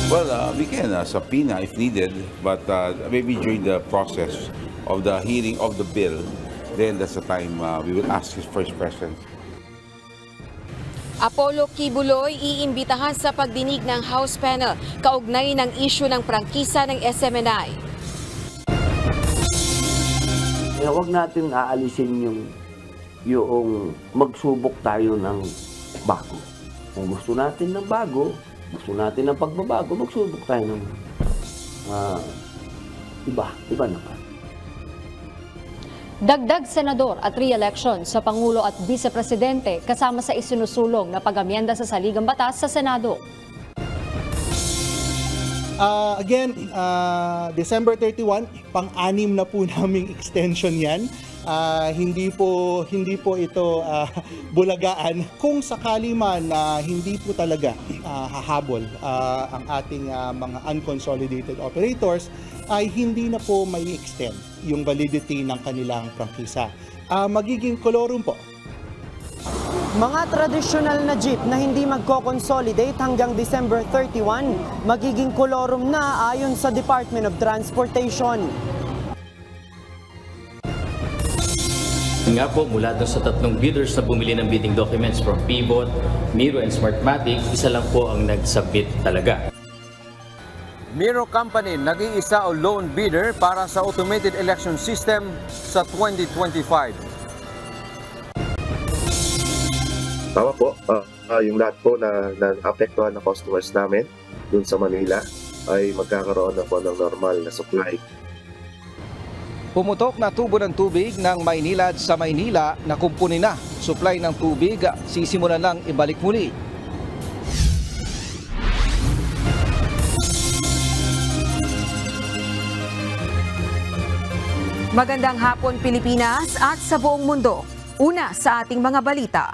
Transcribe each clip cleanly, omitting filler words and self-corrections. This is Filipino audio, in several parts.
Well, we can subpoena if needed, but maybe during the process of the hearing of the bill, then that's the time we will ask his first presence. Apollo Kibuloy iimbitahan sa pagdinig ng House panel kaugnay ng isyu ng prangkisa ng SMNI. Huwag natin aalisin yung magsubok tayo ng bago. Kung gusto natin ng bago, gusto natin ng pagbabago, magsubok tayo ng iba naman. Dagdag senador at re-election sa Pangulo at Vice Presidente kasama sa isinusulong na pag-amyenda sa saligang batas sa Senado. December 31, pang-anim na po naming extension yan. Hindi po ito bulagaan. Kung sakali man na hindi po talaga hahabol ang ating mga unconsolidated operators, ay hindi na po may extend yung validity ng kanilang prangkisa. Magiging kolorum po. Mga tradisyonal na jeep na hindi magko-consolidate hanggang December 31, magiging kolorum na ayon sa Department of Transportation. Nga po, mula doon sa tatlong bidders na bumili ng bidding documents from Pivot, Miro and Smartmatic, isa lang po ang nag-submit talaga. Miro Company, nag-iisa o lone bidder para sa automated election system sa 2025. Tama po, yung lahat po na apektuhan ng customers namin dun sa Manila ay magkakaroon na po ng normal na supply. Pumutok na tubo ng tubig ng Maynilad sa Maynila na kumpunin na. Supply ng tubig, sisimulan lang ibalik muli. Magandang hapon Pilipinas at sa buong mundo. Una sa ating mga balita.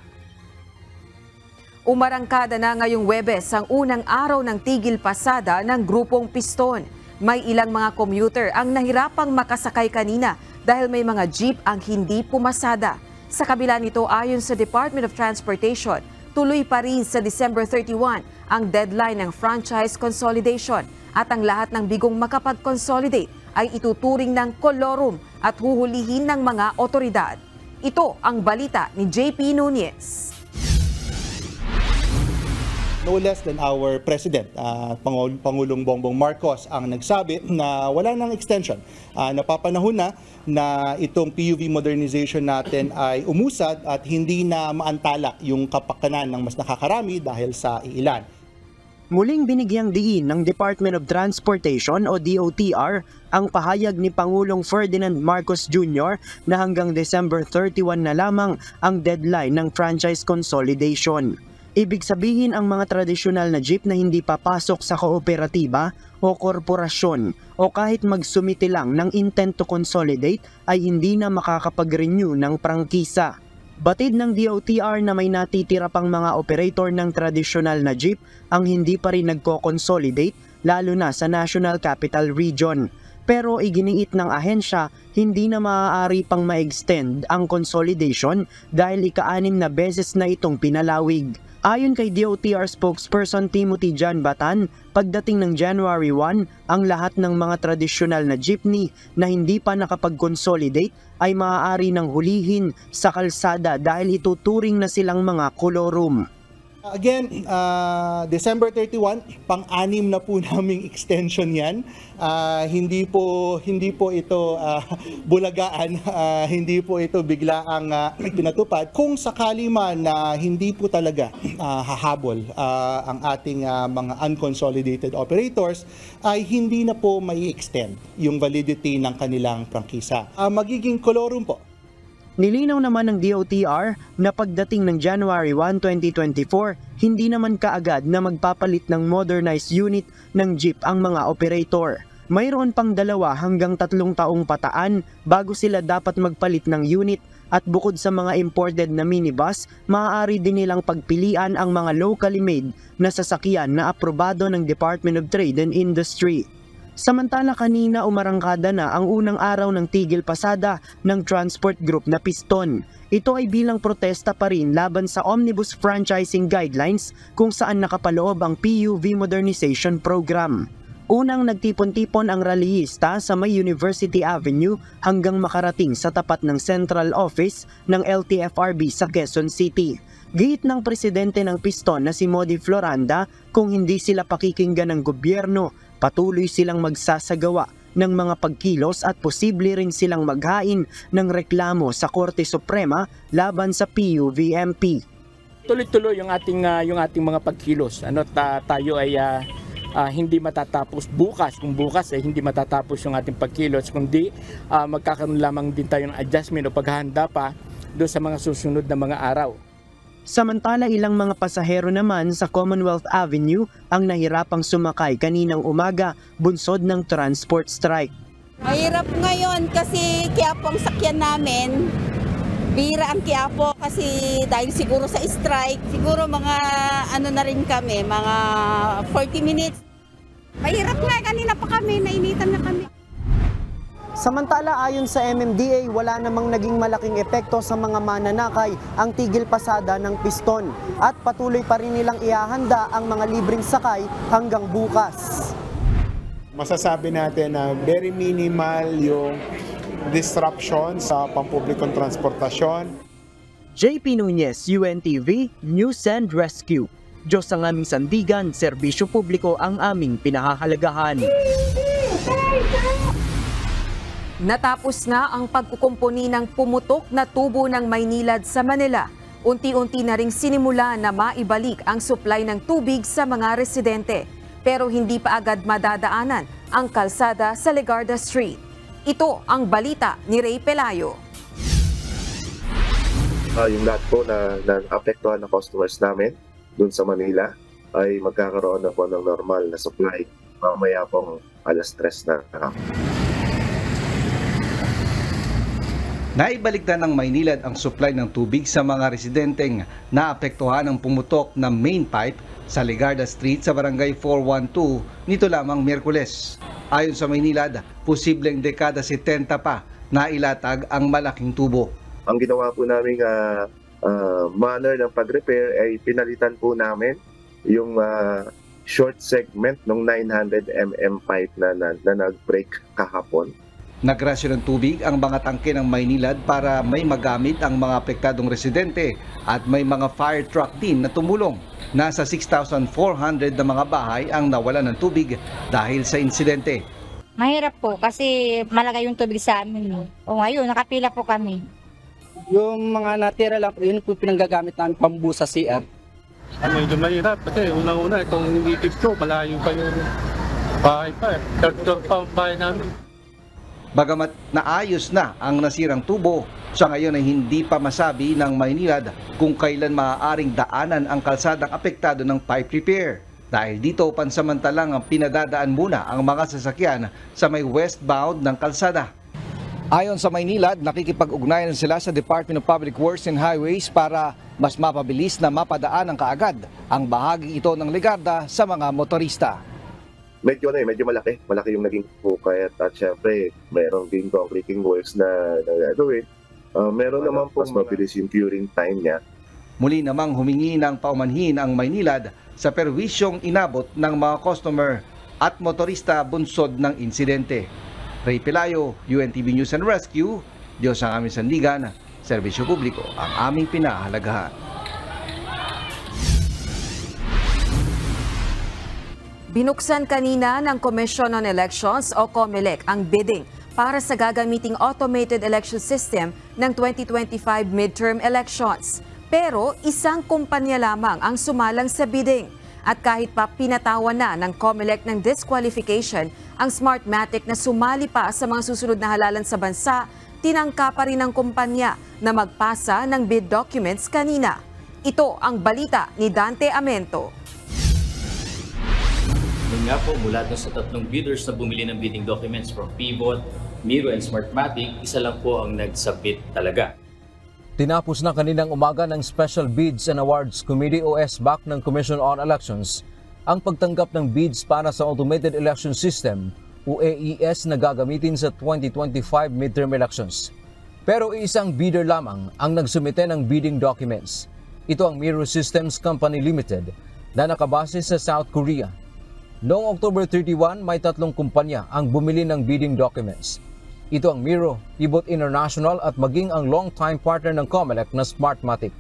Umarangkada na ngayong Huwebes ang unang araw ng tigil pasada ng grupong Piston. May ilang mga commuter ang nahirapang makasakay kanina dahil may mga jeep ang hindi pumasada. Sa kabila nito, ayon sa Department of Transportation, tuloy pa rin sa December 31 ang deadline ng franchise consolidation at ang lahat ng bigong makapag-consolidate ay ituturing ng kolorum at huhulihin ng mga otoridad. Ito ang balita ni JP Nunez. No less than our President, Pangulong Bongbong Marcos, ang nagsabi na wala nang extension. Napapanahon na itong PUV modernization natin ay umusad at hindi na maantala yung kapakanan ng mas nakakarami dahil sa iilan. Muling binigyang diin ng Department of Transportation o DOTR ang pahayag ni Pangulong Ferdinand Marcos Jr. na hanggang December 31 na lamang ang deadline ng franchise consolidation. Ibig sabihin ang mga tradisyonal na jeep na hindi papasok sa kooperatiba o korporasyon o kahit magsumite lang ng intent to consolidate ay hindi na makakapag-renew ng prangkisa. Batid ng DOTR na may natitira pang mga operator ng tradisyonal na jeep ang hindi pa rin nagko-consolidate lalo na sa National Capital Region. Pero iginiit ng ahensya, hindi na maaari pang ma-extend ang consolidation dahil ika-6 na beses na itong pinalawig. Ayon kay DOTR spokesperson Timothy John Batan, pagdating ng January 1, ang lahat ng mga tradisyonal na jeepney na hindi pa nakapag-consolidate ay maaari nang hulihin sa kalsada dahil ituturing na silang mga kolorum. Again, December 31, pang-anim na po naming extension yan. Hindi po ito bulagaan, hindi po ito biglaang pinatupad. Kung sakali man na hindi po talaga hahabol ang ating mga unconsolidated operators, ay hindi na po may extend yung validity ng kanilang prangkisa. Magiging kolorum po. Nilinaw naman ng DOTR na pagdating ng January 1, 2024, hindi naman kaagad na magpapalit ng modernized unit ng jeep ang mga operator. Mayroon pang 2 hanggang 3 taong pataan bago sila dapat magpalit ng unit at bukod sa mga imported na minibus, maaari din nilang pagpilian ang mga locally made na sasakyan na aprobado ng Department of Trade and Industry. Samantala kanina umarangkada na ang unang araw ng tigil pasada ng transport group na Piston. Ito ay bilang protesta pa rin laban sa Omnibus Franchising Guidelines kung saan nakapaloob ang PUV Modernization Program. Unang nagtipon-tipon ang rallyista sa may University Avenue hanggang makarating sa tapat ng Central Office ng LTFRB sa Quezon City. Giit ng presidente ng Piston na si Modi Floranda, kung hindi sila pakikinggan ng gobyerno, patuloy silang magsasagawa ng mga pagkilos at posible rin silang maghain ng reklamo sa Korte Suprema laban sa PUVMP. Tuloy-tuloy yung ating mga pagkilos. Tayo ay hindi matatapos bukas. Kung bukas ay hindi matatapos yung ating pagkilos, kundi magkakaroon lamang din tayo ng adjustment o paghahanda pa doon sa mga susunod na mga araw. Samantala ilang mga pasahero naman sa Commonwealth Avenue ang nahirapang sumakay kaninang umaga bunsod ng transport strike. Mahirap ngayon kasi Quiapo ang sakyan namin. Bira ang Quiapo kasi dahil siguro sa strike, siguro mga na rin kami, mga 40 minutes. Mahirap nga, kanina pa kami, nainitan na kami. Samantala ayon sa MMDA, wala namang naging malaking epekto sa mga mananakay ang tigil pasada ng Piston at patuloy pa rin nilang ihahanda ang mga libreng sakay hanggang bukas. Masasabi natin na very minimal yung disruption sa pampublikong transportasyon. JP Nunez, UNTV, News and Rescue. Diyos ang aming sandigan, serbisyo publiko ang aming pinahahalagahan. Natapos na ang pagkukumpuni ng pumutok na tubo ng Maynilad sa Manila. Unti-unti na ring sinimula na maibalik ang supply ng tubig sa mga residente. Pero hindi pa agad madadaanan ang kalsada sa Legarda Street. Ito ang balita ni Ray Pelayo. Yung lahat po na apektuhan ng customers namin dun sa Manila ay magkakaroon na po ng normal na supply mamaya pong 3:00 na. Naibalik na ng Maynilad ang supply ng tubig sa mga residenteng naapektuhan ng pumutok na main pipe sa Legarda Street sa Barangay 412 nito lamang Miyerkules. Ayon sa Maynilad, posibleng dekada 70 pa na ilatag ang malaking tubo. Ang ginawa po namin manner ng pag-repair ay pinalitan po namin yung short segment ng 900 mm pipe na nag-break kahapon. Nagrasyon ng tubig ang mga tangke ng Maynilad para may magamit ang mga apektadong residente at may mga fire truck din na tumulong. Nasa 6,400 na mga bahay ang nawalan ng tubig dahil sa insidente. Mahirap po kasi malagay yung tubig sa amin. O ngayon, nakapila po kami. Yung mga natira lang, yun po pinanggagamit namin pambusa CR. Medyo mahirap kasi unang-una itong native ko, malayo pa yung bahay pa. Third pa ang bahay namin. Bagamat naayos na ang nasirang tubo, sa ngayon ay hindi pa masabi ng Maynilad kung kailan maaaring daanan ang kalsadang apektado ng pipe repair. Dahil dito pansamantalang ang pinadadaan muna ang mga sasakyan sa may westbound ng kalsada. Ayon sa Maynilad, nakikipag-ugnayan sila sa Department of Public Works and Highways para mas mapabilis na mapadaan ng kaagad ang bahagi ito ng Legarda sa mga motorista. Medyo malaki yung naging hukay at syempre mayroong din concreting works na gagawin. Meron naman po mas mabilis yung curing time niya. Muli namang humingi ng paumanhin ang Maynilad sa perwisyong inabot ng mga customer at motorista bunsod ng insidente. Ray Pelayo, UNTV News and Rescue, Diyos ang aming sandigan, serbisyo publiko ang aming pinahahalagahan. Binuksan kanina ng Commission on Elections o COMELEC ang bidding para sa gagamiting automated election system ng 2025 midterm elections. Pero isang kumpanya lamang ang sumalang sa bidding. At kahit pa pinatawan na ng COMELEC ng disqualification ang Smartmatic na sumali pa sa mga susunod na halalan sa bansa, tinangka pa rin ng kumpanya na magpasa ng bid documents kanina. Ito ang balita ni Dante Amento. Yun nga po, mula dun sa tatlong bidders na bumili ng bidding documents from Pivot, Miro and Smartmatic, isa lang po ang nag-submit talaga. Tinapos na kaninang umaga ng Special Bids and Awards Committee o SBAC ng Commission on Elections ang pagtanggap ng bids para sa automated election system o AES na gagamitin sa 2025 midterm elections. Pero isang bidder lamang ang nagsumite ng bidding documents. Ito ang Miro Systems Company Limited na nakabase sa South Korea. Noong October 31, may 3 kumpanya ang bumili ng bidding documents. Ito ang Miro, Pivot International at maging ang long-time partner ng COMELEC na Smartmatic.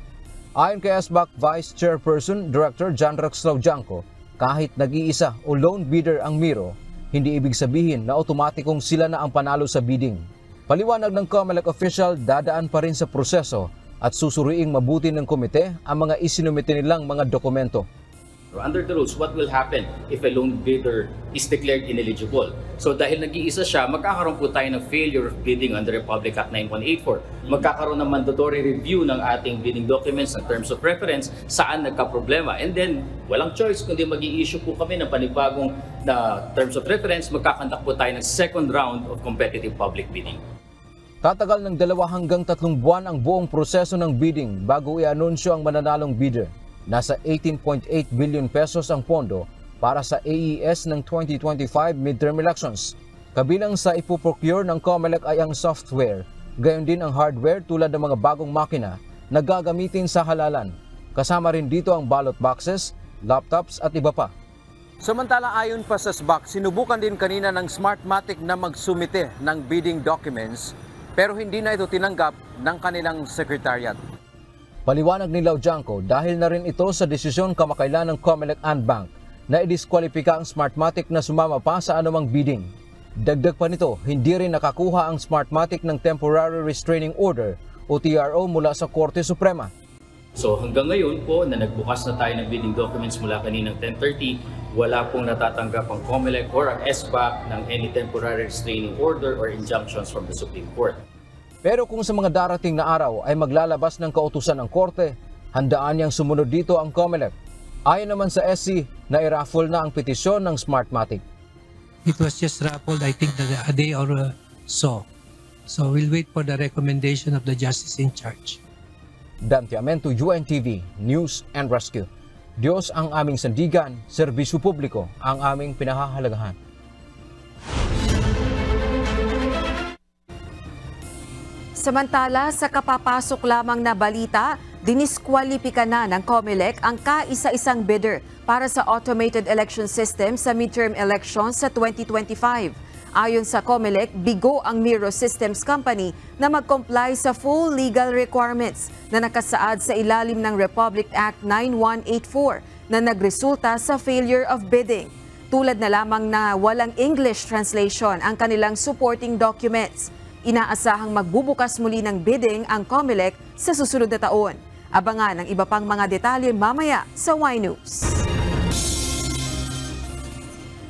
Ayon kay SBAC Vice Chairperson Director John Roxlau Janco, kahit nag-iisa o lone bidder ang Miro, hindi ibig sabihin na otomatikong sila na ang panalo sa bidding. Paliwanag ng COMELEC official, dadaan pa rin sa proseso at susuriing mabuti ng komite ang mga isinumite nilang mga dokumento. Under the rules, what will happen if a lone bidder is declared ineligible? So dahil nag-iisa siya, magkakaroon po tayo ng failure of bidding under Republic Act 9184. Magkakaroon ng mandatory review ng ating bidding documents and terms of reference saan nagka-problema. And then, walang choice kundi mag-i-issue po kami ng panibagong terms of reference, magkakandak po tayo ng second round of competitive public bidding. Tatagal ng 2 hanggang 3 buwan ang buong proseso ng bidding bago i-anunsyo ang mananalong bidder. Nasa 18.8 billion pesos ang pondo para sa AES ng 2025 midterm elections. Kabilang sa ipoprocure ng COMELEC ay ang software, gayon din ang hardware tulad ng mga bagong makina na gagamitin sa halalan. Kasama rin dito ang ballot boxes, laptops at iba pa. Samantala ayon pa sa SBAC, sinubukan din kanina ng Smartmatic na magsumite ng bidding documents pero hindi na ito tinanggap ng kanilang secretariat. Paliwanag ni Lau Janco dahil na rin ito sa desisyon kamakailan ng COMELEC and Bank na idiskwalipika ang Smartmatic na sumama pa sa anumang bidding. Dagdag pa nito, hindi rin nakakuha ang Smartmatic ng Temporary Restraining Order o TRO mula sa Korte Suprema. So hanggang ngayon po na nagbukas na tayo ng bidding documents mula kaninang 10:30, wala pong natatanggap ang COMELEC or ang SBAC ng any temporary restraining order or injunctions from the Supreme Court. Pero kung sa mga darating na araw ay maglalabas ng kautusan ng korte, handaan niyang sumunod dito ang COMELEC. Ayon naman sa SC na i-raffle na ang petisyon ng Smartmatic. It was just raffled, I think, a day or so. So we'll wait for the recommendation of the justice in charge. Dante Amento, UNTV, News and Rescue. Diyos ang aming sandigan, serbisyo publiko ang aming pinahahalagahan. Samantala, sa kapapasok lamang na balita, diniskwalipika na ng COMELEC ang kaisa-isang bidder para sa automated election system sa midterm elections sa 2025. Ayon sa COMELEC, bigo ang Miro Systems Company na mag-comply sa full legal requirements na nakasaad sa ilalim ng Republic Act 9184 na nagresulta sa failure of bidding. Tulad na lamang na walang English translation ang kanilang supporting documents. Inaasahang magbubukas muli ng bidding ang COMELEC sa susunod na taon. Abangan ang iba pang mga detalye mamaya sa Y News.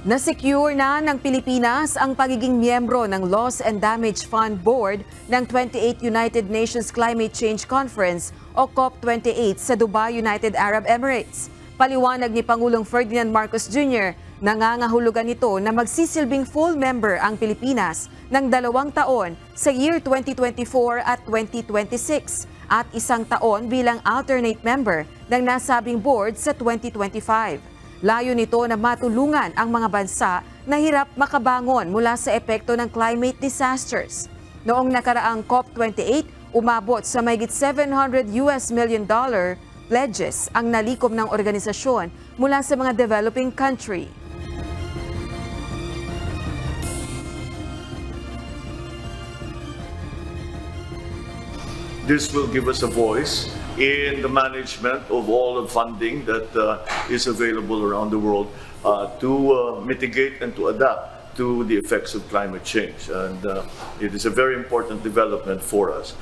Nasecure na ng Pilipinas ang pagiging miyembro ng Loss and Damage Fund Board ng 28th United Nations Climate Change Conference o COP28 sa Dubai, United Arab Emirates. Paliwanag ni Pangulong Ferdinand Marcos Jr., nangangahulugan ito na magsisilbing full member ang Pilipinas ng 2 taon sa year 2024 at 2026 at 1 taon bilang alternate member ng nasabing board sa 2025. Layo nito na matulungan ang mga bansa na hirap makabangon mula sa epekto ng climate disasters. Noong nakaraang COP28, umabot sa mahigit $700 million pledges ang nalikom ng organisasyon mula sa mga developing country. This will give us a voice in the management of all the funding that is available around the world to mitigate and to adapt to the effects of climate change. And it is a very important development for us.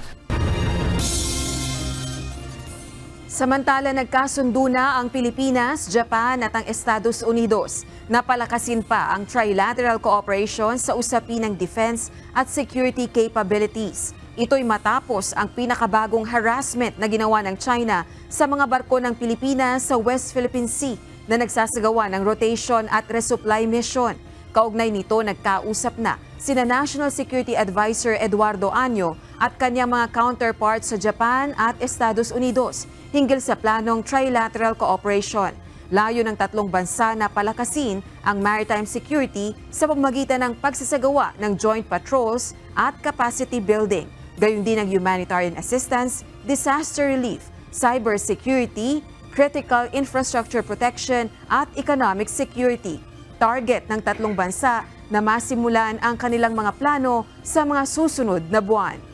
Samantala, nagkasundo na ang Pilipinas, Japan at ang Estados Unidos na palakasin pa ang trilateral cooperation sa usapin ng defense at security capabilities. Ito'y matapos ang pinakabagong harassment na ginawa ng China sa mga barko ng Pilipinas sa West Philippine Sea na nagsasagawa ng rotation at resupply mission. Kaugnay nito, nagkausap na sina National Security Advisor Eduardo Año at kanyang mga counterparts sa Japan at Estados Unidos hinggil sa planong trilateral cooperation. Layo ng tatlong bansa na palakasin ang maritime security sa pamamagitan ng pagsasagawa ng joint patrols at capacity building, gayon din ang humanitarian assistance, disaster relief, cybersecurity, critical infrastructure protection at economic security. Target ng tatlong bansa na masimulan ang kanilang mga plano sa mga susunod na buwan.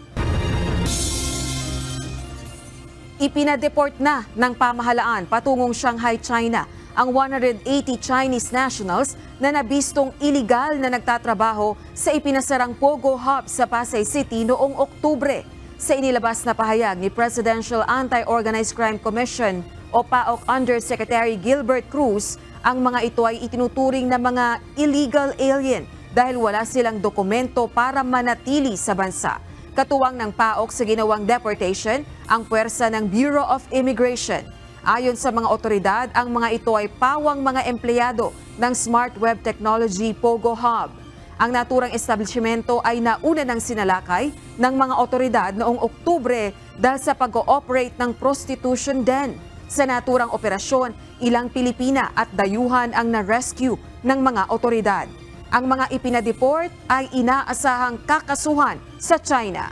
Ipinadeport na ng pamahalaan patungong Shanghai, China ang 180 Chinese nationals na nabistong iligal na nagtatrabaho sa ipinasarang Pogo Hub sa Pasay City noong Oktubre. Sa inilabas na pahayag ni Presidential Anti-Organized Crime Commission o PAOK Undersecretary Gilbert Cruz, ang mga ito ay itinuturing na mga illegal alien dahil wala silang dokumento para manatili sa bansa. Katuwang ng PAOK sa ginawang deportation ang puwersa ng Bureau of Immigration. Ayon sa mga otoridad, ang mga ito ay pawang mga empleyado ng Smart Web Technology Pogo Hub. Ang naturang establishmento ay nauna ng sinalakay ng mga otoridad noong Oktubre dahil sa pag-ooperate ng prostitution den. Sa naturang operasyon, ilang Pilipina at dayuhan ang na-rescue ng mga otoridad. Ang mga ipinadeport ay inaasahang kakasuhan sa China.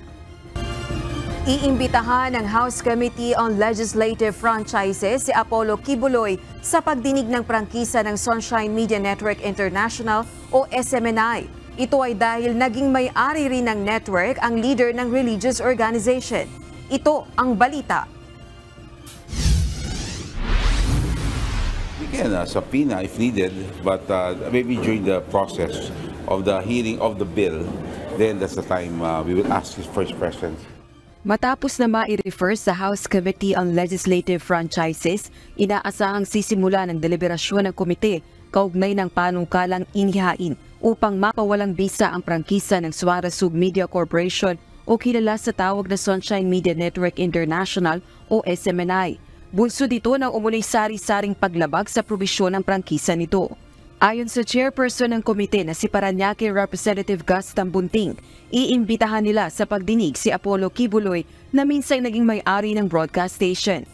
Iimbitahan ng House Committee on Legislative Franchises si Apollo Kibuloy sa pagdinig ng prangkisa ng Sunshine Media Network International o SMNI. Ito ay dahil naging may-ari rin ng network ang leader ng religious organization. Ito ang balita. We can subpoena if needed, but maybe during the process of the hearing of the bill, then that's the time we will ask his first questions. Matapos na ma-refer sa House Committee on Legislative Franchises, inaasahang sisimula ng deliberasyon ng komite kaugnay ng panukalang inihain upang mapawalang bisa ang prangkisa ng Suarasug Media Corporation o kilala sa tawag na Sunshine Media Network International o SMNI. Bunso dito ng umunoy sari-saring paglabag sa probisyon ng prangkisa nito. Ayon sa chairperson ng komite na si Parañaque Representative Gus Tambunting, iimbitahan nila sa pagdinig si Apollo Kibuloy na minsang naging may-ari ng broadcast station.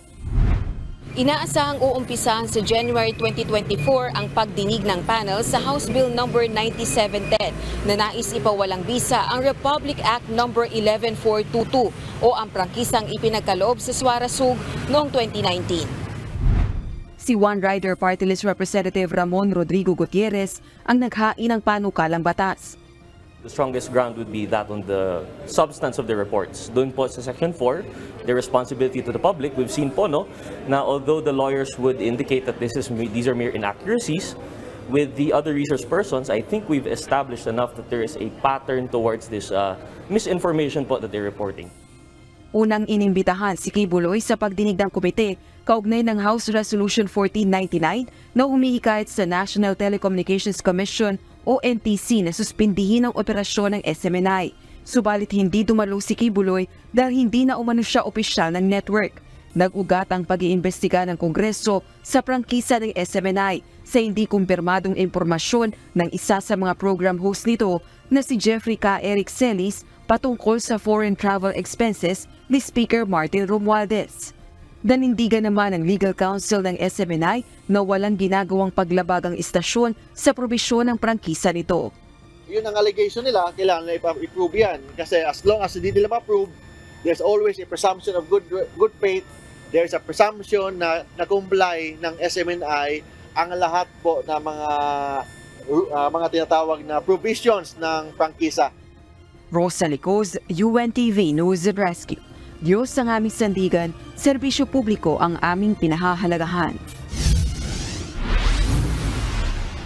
Inaasahang uumpisahan sa January 2024 ang pagdinig ng panel sa House Bill No. 9710 na nais ipawalang bisa ang Republic Act No. 11422 o ang prangkisang ipinagkaloob sa Suarasug noong 2019. Si One Rider Party List Representative Ramon Rodrigo Gutierrez ang naghain ng panukalang batas. The strongest ground would be that on the substance of the reports. Doon po sa Section 4, the responsibility to the public, we've seen po na although the lawyers would indicate that these are mere inaccuracies, with the other resource persons, I think we've established enough that there is a pattern towards this misinformation po that they're reporting. Unang inimbitahan si Kibuloy sa pagdinig ng komite kaugnay ng House Resolution 1499 na humihikayat sa National Telecommunications Commission o NTC na suspindihin ang operasyon ng SMNI. Subalit hindi dumalo si Kibuloy dahil hindi na umano siya opisyal ng network. Nag-ugat ang pag-iimbestiga ng Kongreso sa prangkisa ng SMNI sa hindi kumpirmadong impormasyon ng isa sa mga program host nito na si Jeffrey K. Eric Celis patungkol sa foreign travel expenses ni Speaker Martin Romualdez. Nanindigan naman ang legal counsel ng SMNI na walang ginagawang paglabag ang istasyon sa probisyon ng prangkisa nito. Yun ang allegation nila, kailangan na i-prove yan. Kasi as long as hindi nila ma-prove, there's always a presumption of good faith. There's a presumption na na-comply ng SMNI ang lahat po na mga tinatawag na provisions ng prangkisa. Rosa Licoz, UNTV News and Rescue. Diyos ang aming sandigan, serbisyo publiko ang aming pinahahalagahan.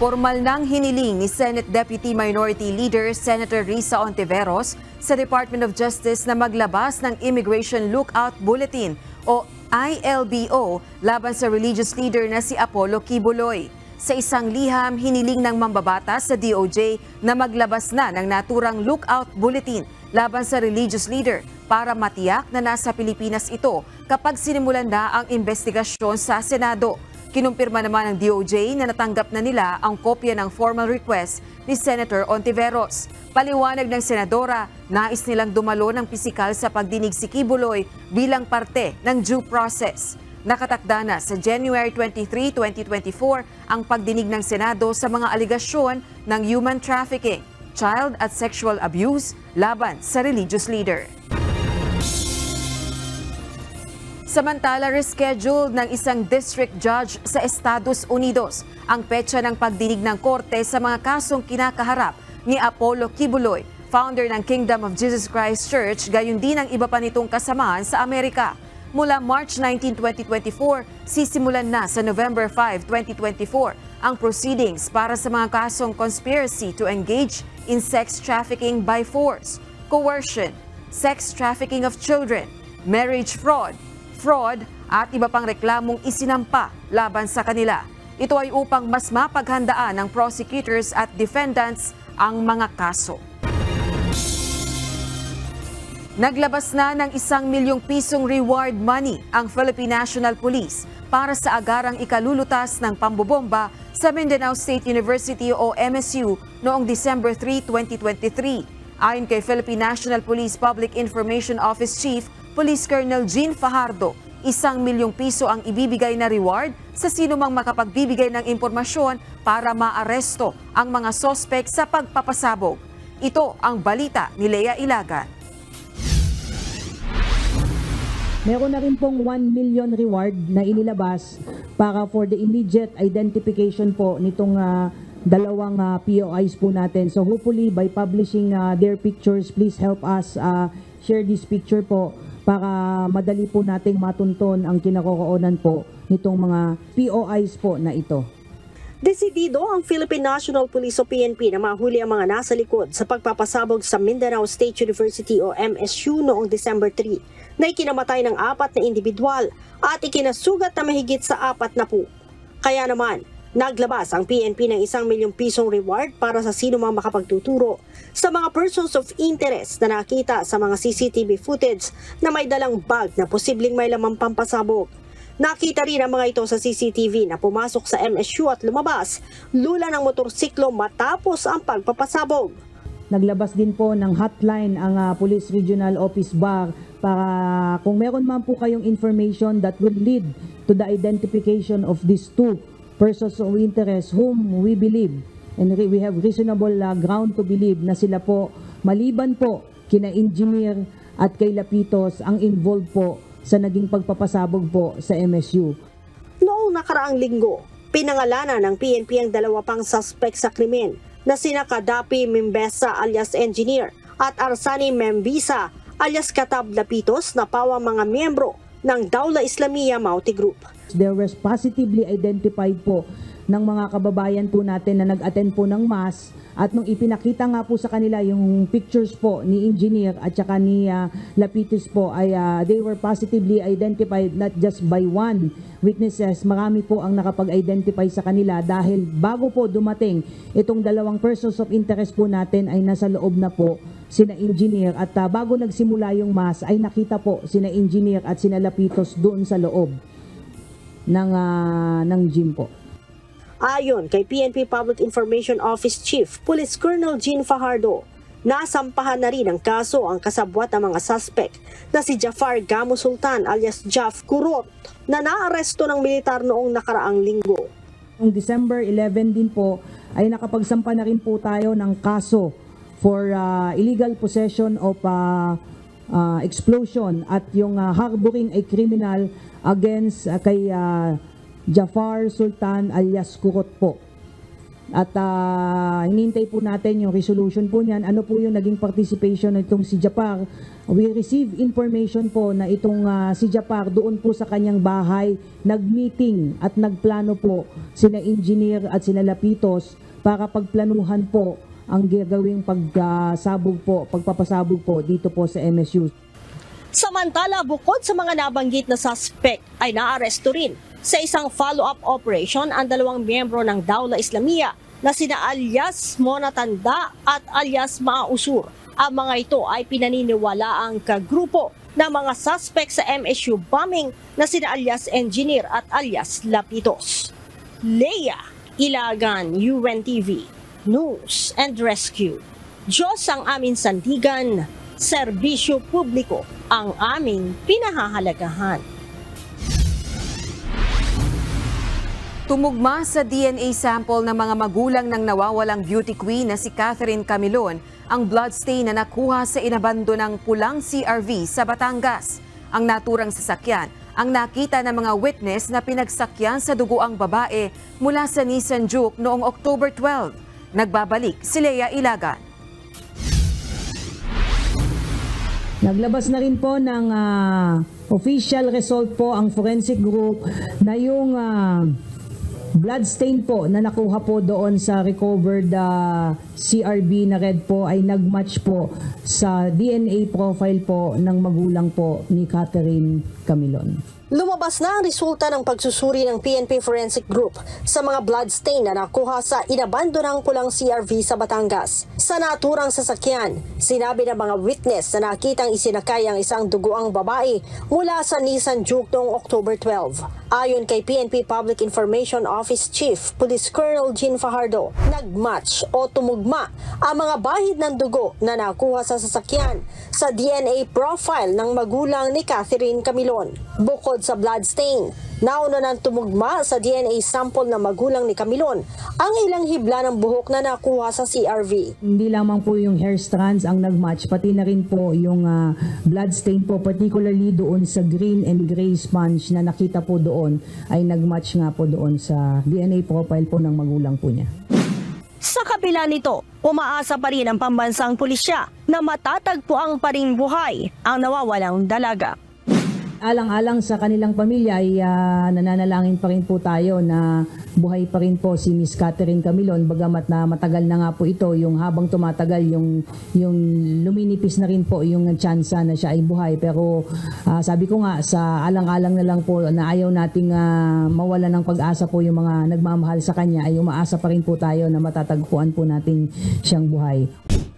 Formal nang hiniling ni Senate Deputy Minority Leader Senator Risa Ontiveros sa Department of Justice na maglabas ng Immigration Lookout Bulletin o ILBO laban sa religious leader na si Apollo Kibuloy. Sa isang liham, hiniling ng mambabatas sa DOJ na maglabas na ng naturang Lookout Bulletin laban sa religious leader para matiyak na nasa Pilipinas ito kapag sinimulan na ang investigasyon sa Senado. Kinumpirma naman ng DOJ na natanggap na nila ang kopya ng formal request ni Senator Ontiveros. Paliwanag ng senadora, nais nilang dumalo ng pisikal sa pagdinig si Kibuloy bilang parte ng due process. Nakatakda na sa January 23, 2024 ang pagdinig ng Senado sa mga aligasyon ng human trafficking, child at sexual abuse laban sa religious leader. Samantala, rescheduled ng isang district judge sa Estados Unidos ang petsa ng pagdinig ng korte sa mga kasong kinakaharap ni Apollo Kibuloy, founder ng Kingdom of Jesus Christ Church, gayon din ang iba pa nitong kasamahan sa Amerika. Mula March 19, 2024, sisimulan na sa November 5, 2024 ang proceedings para sa mga kasong conspiracy to engage in sex trafficking by force, coercion, sex trafficking of children, marriage fraud, at iba pang reklamong isinampa laban sa kanila. Ito ay upang mas mapaghandaan ng prosecutors at defendants ang mga kaso. Naglabas na ng 1 milyong pisong reward money ang Philippine National Police para sa agarang ikalulutas ng pambobomba sa Mindanao State University o MSU noong December 3, 2023. Ayon kay Philippine National Police Public Information Office Chief Police Colonel Jean Fajardo, 1 milyong piso ang ibibigay na reward sa sino mang makapagbibigay ng impormasyon para maaresto ang mga sospek sa pagpapasabog. Ito ang balita ni Lea Ilagan. Meron na rin pong 1 million reward na inilabas para for the immediate identification po nitong dalawang POIs po natin. So hopefully by publishing their pictures, please help us share this picture po para madali po nating matunton ang kinakokoonan po nitong mga POIs po na ito. Desidido ang Philippine National Police o PNP na mahuli ang mga nasa likod sa pagpapasabog sa Mindanao State University o MSU noong December 3 na ikinamatay ng 4 na individual at ikinasugat na mahigit sa 40. Kaya naman, naglabas ang PNP ng 1 milyong pisong reward para sa sino mang makapagtuturo sa mga persons of interest na nakita sa mga CCTV footage na may dalang bag na posibleng may lamang pampasabog. Nakita rin ang mga ito sa CCTV na pumasok sa MSU at lumabas, lula ng motorsiklo matapos ang pagpapasabog. Naglabas din po ng hotline ang Police Regional Office Bar para kung meron man po kayong information that will lead to the identification of these two persons of interest whom we believe and we have reasonable ground to believe na sila po maliban po kina engineer at kay Lapitos ang involved po sa naging pagpapasabog po sa MSU. Noong nakaraang linggo, pinangalanan ng PNP ang 2 pang suspect sa krimen na sina Kadapi Membesa alias Engineer at Arsani Membisa alias Katab Lapitos na pawang mga miyembro ng Dawla Islamiyah Mauti Group. They were positively identified po ng mga kababayan po natin na nag-attend po ng mass at nung ipinakita nga po sa kanila yung pictures po ni Engineer at saka ni Lapitos po ay they were positively identified not just by one witnesses, marami po ang nakapag-identify sa kanila dahil bago po dumating itong 2 persons of interest po natin ay nasa loob na po sina Engineer at bago nagsimula yung mass ay nakita po sina Engineer at sina Lapitos doon sa loob ng gym po. Ayon kay PNP Public Information Office Chief Police Colonel Jean Fajardo, nasampahan na rin ang kaso ang kasabwat ng mga suspect na si Jafar Gamo Sultan alias Jaf Kurot na naaresto ng militar noong nakaraang linggo. Noong December 11 din po ay nakapagsampa na rin po tayo ng kaso for illegal possession of explosion at yung harboring a criminal against kay Jafar Sultan alias Kurot po. At hinintay po natin yung resolution po niyan. Ano po yung naging participation nitong si Jafar? We receive information po na itong si Jafar doon po sa kanyang bahay nag-meeting at nagplano po sina Engineer at sina Lapitos para pagplanuhan po ang gagawing pagpapasabog po dito po sa MSU. Samantala, bukod sa mga nabanggit na suspect ay naaresto rin sa isang follow-up operation ang 2 miyembro ng Dawla Islamiyah na sina alias Mona Tanda at alias Maausur. Ang mga ito ay pinaniniwala ang kagrupo ng mga suspect sa MSU bombing na sina alias Engineer at alias Lapitos. Lea Ilagan, UNTV, News and Rescue. Diyos ang aming sandigan, serbisyo publiko ang aming pinahahalagahan. Tumugma sa DNA sample ng mga magulang ng nawawalang beauty queen na si Catherine Camilon ang bloodstain na nakuha sa inabandonang pulang CRV sa Batangas. Ang naturang sasakyan ang nakita ng mga witness na pinagsakyan sa dugo ang babae mula sa Nissan Juke noong October 12. Nagbabalik si Lea Ilagan. Naglabas na rin po ng official result po ang forensic group na yung bloodstain po na nakuha po doon sa recovered CRV na red po ay nagmatch po sa DNA profile po ng magulang po ni Catherine Camilon. Lumabas na ang resulta ng pagsusuri ng PNP Forensic Group sa mga bloodstain na nakuha sa inabandonang pulang CRV sa Batangas. Sa naturang sasakyan, sinabi ng mga witness na nakitang isinakay ang isang duguang babae mula sa Nissan Juke noong October 12. Ayon kay PNP Public Information Office Chief Police Colonel Jean Fajardo, nagmatch o tumugma ang mga bahid ng dugo na nakuha sa sasakyan sa DNA profile ng magulang ni Catherine Camilon. Bukod sa bloodstain, nauna nang tumugma sa DNA sample ng magulang ni Camilon ang ilang hibla ng buhok na nakuha sa CRV. Hindi lamang po yung hair strands ang nagmatch, pati na rin po yung bloodstain po, particularly doon sa green and gray sponge na nakita po doon ay nagmatch nga po doon sa DNA profile po ng magulang po niya. Sa kabila nito, umaasa pa rin ang pambansang pulisya na matatagpuan pa rin buhay ang nawawalang dalaga. Alang-alang sa kanilang pamilya ay nananalangin pa rin po tayo na buhay pa rin po si Miss Catherine Camilon, bagamat na matagal na nga po ito, yung habang tumatagal yung luminipis na rin po yung tsansa na siya ay buhay. Pero sabi ko nga, sa alang-alang na lang po na ayaw nating mawala ng pag-asa po yung mga nagmamahal sa kanya, ay umaasa pa rin po tayo na matatagpuan po natin siyang buhay.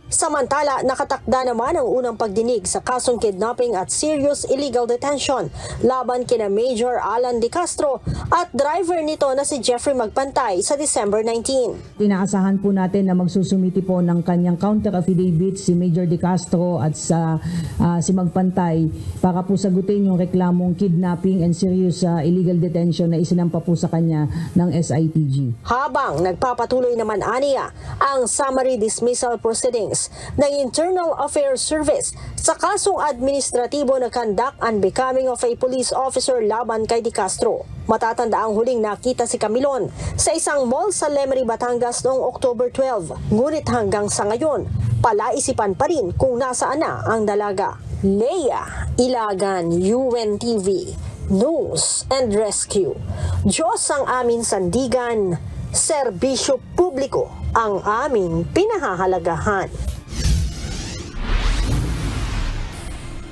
Samantala, nakatakda naman ang unang pagdinig sa kasong kidnapping at serious illegal detention laban kina Major Alan De Castro at driver nito na si Jeffrey Magpantay sa December 19. Inaasahan po natin na magsusumiti po ng kanyang counter affidavit si Major De Castro at si Magpantay para po sagutin yung reklamong kidnapping and serious illegal detention na isinampa po sa kanya ng SITG. Habang nagpapatuloy naman aniya ang summary dismissal proceedings ng Internal Affairs Service sa kasong administratibo na conduct unbecoming of a police officer laban kay De Castro. Matatanda ang huling nakita si Camilon sa isang mall sa Lemery, Batangas noong October 12. Ngunit hanggang sa ngayon, palaisipan pa rin kung nasaan na ang dalaga. Lea Ilagan, UNTV, News and Rescue. Diyos ang aming sandigan, serbisyo publiko ang aming pinahahalagahan.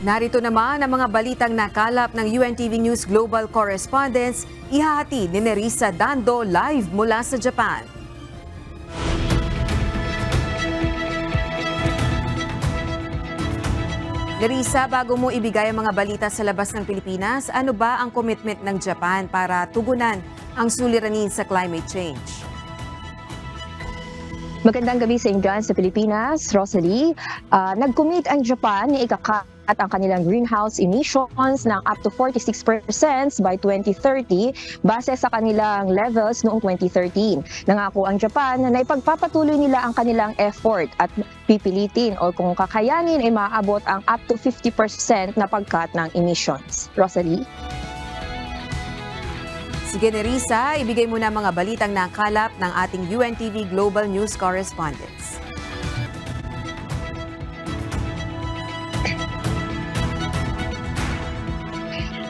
Narito naman ang mga balitang nakalap ng UNTV News Global Correspondents, ihahatid ni Nerissa Dando live mula sa Japan. Nerissa, bago mo ibigay ang mga balita sa labas ng Pilipinas, ano ba ang commitment ng Japan para tugunan ang suliranin sa climate change? Magandang gabi sa inyo dyan sa Pilipinas, Rosalie. Nag-commit ang Japan na ikakat ang kanilang greenhouse emissions ng up to 46% by 2030 base sa kanilang levels noong 2013. Nangako ang Japan na naipagpapatuloy nila ang kanilang effort at pipilitin o kung kakayanin ay maaabot ang up to 50% na pagkat ng emissions. Rosalie? Sige, Nerissa, ibigay mo na mga balitang nakalap ng ating UNTV Global News Correspondents.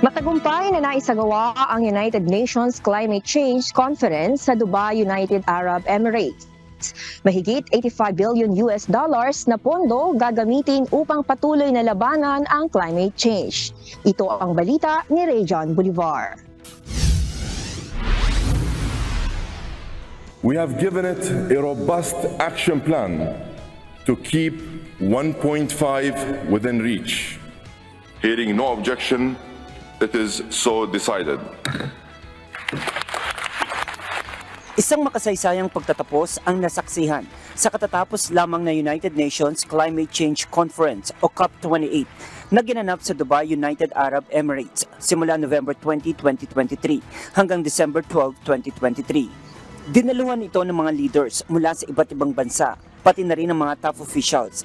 Matagumpay na naisagawa ang United Nations Climate Change Conference sa Dubai, United Arab Emirates. Mahigit $85 billion na pondo gagamitin upang patuloy na labanan ang climate change. Ito ang balita ni Rejan Bolivar. We have given it a robust action plan to keep 1.5 within reach. Hearing no objection, it is so decided. Isang makasaysayang pagtatapos ang nasaksihan sa katatapos lamang na United Nations Climate Change Conference o COP28 na ginanap sa Dubai, United Arab Emirates simula November 20, 2023 hanggang December 12, 2023. Dinaluhan ito ng mga leaders mula sa iba't ibang bansa, pati na rin ng mga top officials.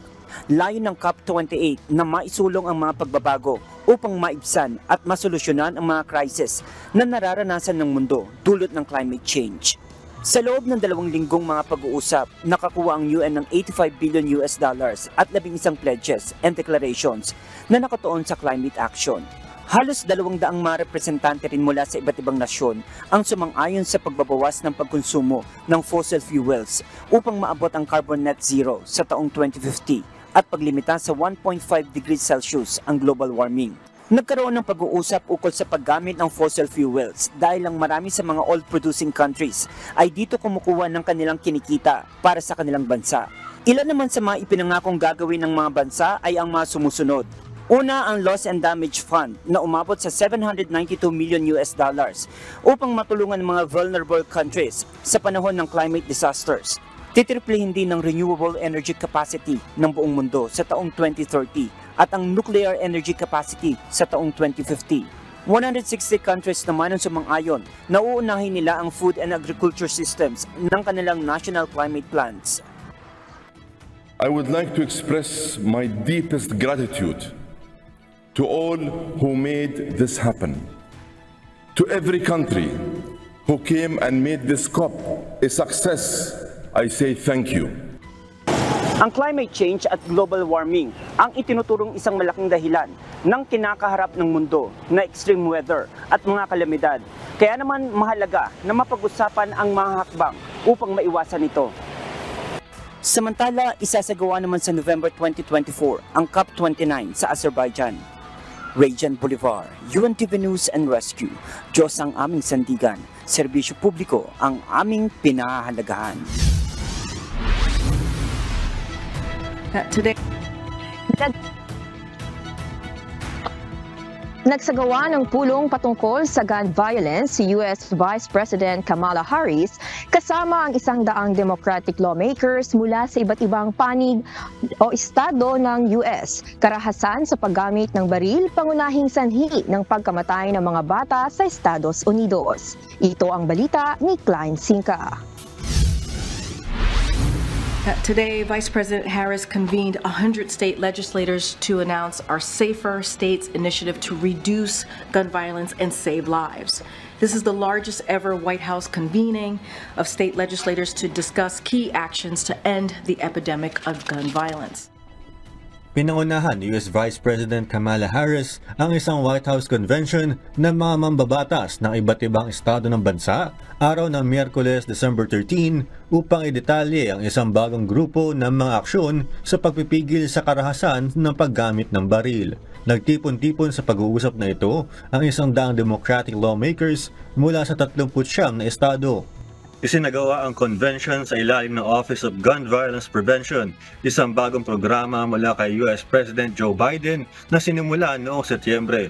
Layo ng COP28 na maisulong ang mga pagbabago upang maibsan at masolusyonan ang mga crisis na nararanasan ng mundo dulot ng climate change. Sa loob ng 2 linggong mga pag-uusap, nakakuha ang UN ng $85 billion at 11 pledges and declarations na nakatuon sa climate action. Halos 200 mga representante rin mula sa iba't ibang nasyon ang sumang-ayon sa pagbabawas ng pagkonsumo ng fossil fuels upang maabot ang carbon net zero sa taong 2050 at paglimita sa 1.5 degrees Celsius ang global warming. Nagkaroon ng pag-uusap ukol sa paggamit ng fossil fuels dahil ang marami sa mga oil-producing countries ay dito kumukuha ng kanilang kinikita para sa kanilang bansa. Ilan naman sa mga ipinangakong gagawin ng mga bansa ay ang mga sumusunod. Una, ang Loss and Damage Fund na umabot sa $792 million upang matulungan ng mga vulnerable countries sa panahon ng climate disasters. Titriplihin din ng renewable energy capacity ng buong mundo sa taong 2030 at ang nuclear energy capacity sa taong 2050. 160 countries naman ang sumang-ayon na uunahin nila ang food and agriculture systems ng kanilang national climate plans. I would like to express my deepest gratitude to all who made this happen. To every country who came and made this COP a success, I say thank you. Ang climate change at global warming ang itinuturong isang malaking dahilan ng kinakaharap ng mundo na extreme weather at mga kalamidad. Kaya naman mahalaga na mapag-usapan ang mga hakbang upang maiwasan ito. Samantala, isasagawa naman sa November 2024 ang COP29 sa Azerbaijan. Rajan Bolivar, UNTV News and Rescue. Diyos ang aming sandigan, serbisyo publiko ang aming pinahahalagahan. Today, nagsagawa ng pulong patungkol sa gun violence si US Vice President Kamala Harris kasama ang 100 Democratic lawmakers mula sa iba't ibang panig o estado ng US. Karahasan sa paggamit ng baril, pangunahing sanhi ng pagkamatay ng mga bata sa Estados Unidos. Ito ang balita ni Klein Sinca. Today, Vice President Harris convened 100 state legislators to announce our Safer States initiative to reduce gun violence and save lives. This is the largest ever White House convening of state legislators to discuss key actions to end the epidemic of gun violence. Pinangunahan ni US Vice President Kamala Harris ang isang White House convention ng mga mambabatas ng iba't ibang estado ng bansa araw ng Miyerkules, December 13 upang idetalye ang isang bagong grupo ng mga aksyon sa pagpipigil sa karahasan ng paggamit ng baril. Nagtipon-tipon sa pag-uusap na ito ang 100 Democratic lawmakers mula sa 39 na estado. Isinagawa ang convention sa ilalim ng Office of Gun Violence Prevention, isang bagong programa mula kay US President Joe Biden na sinimula noong Setyembre.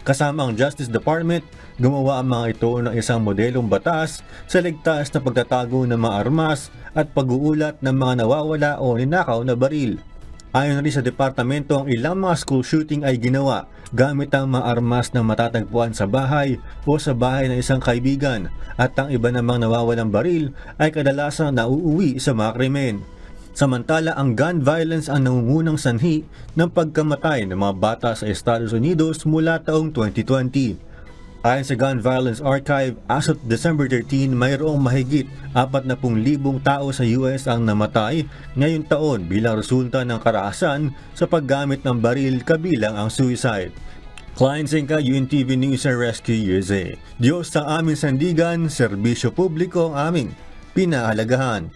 Kasama ang Justice Department, gumawa ang mga ito ng isang modelong batas sa ligtas na pagtatago ng mga armas at pag-uulat ng mga nawawala o ninakaw na baril. Ayon rin sa departamento, ang ilang mga school shooting ay ginawa gamit ang mga armas na matatagpuan sa bahay o sa bahay ng isang kaibigan at ang iba namang nawawalang baril ay kadalasang nauuwi sa mga krimen. Samantala, ang gun violence ang nangungunang sanhi ng pagkamatay ng mga bata sa Estados Unidos mula taong 2020. Ayon sa Gun Violence Archive, as of December 13, mayroong mahigit 40,000 tao sa US ang namatay ngayong taon bilang resulta ng karahasan sa paggamit ng baril kabilang ang suicide. Klein Sinca, UNTV News and Rescue USA. Diyos sa aming sandigan, serbisyo publiko ang aming pinahalagahan.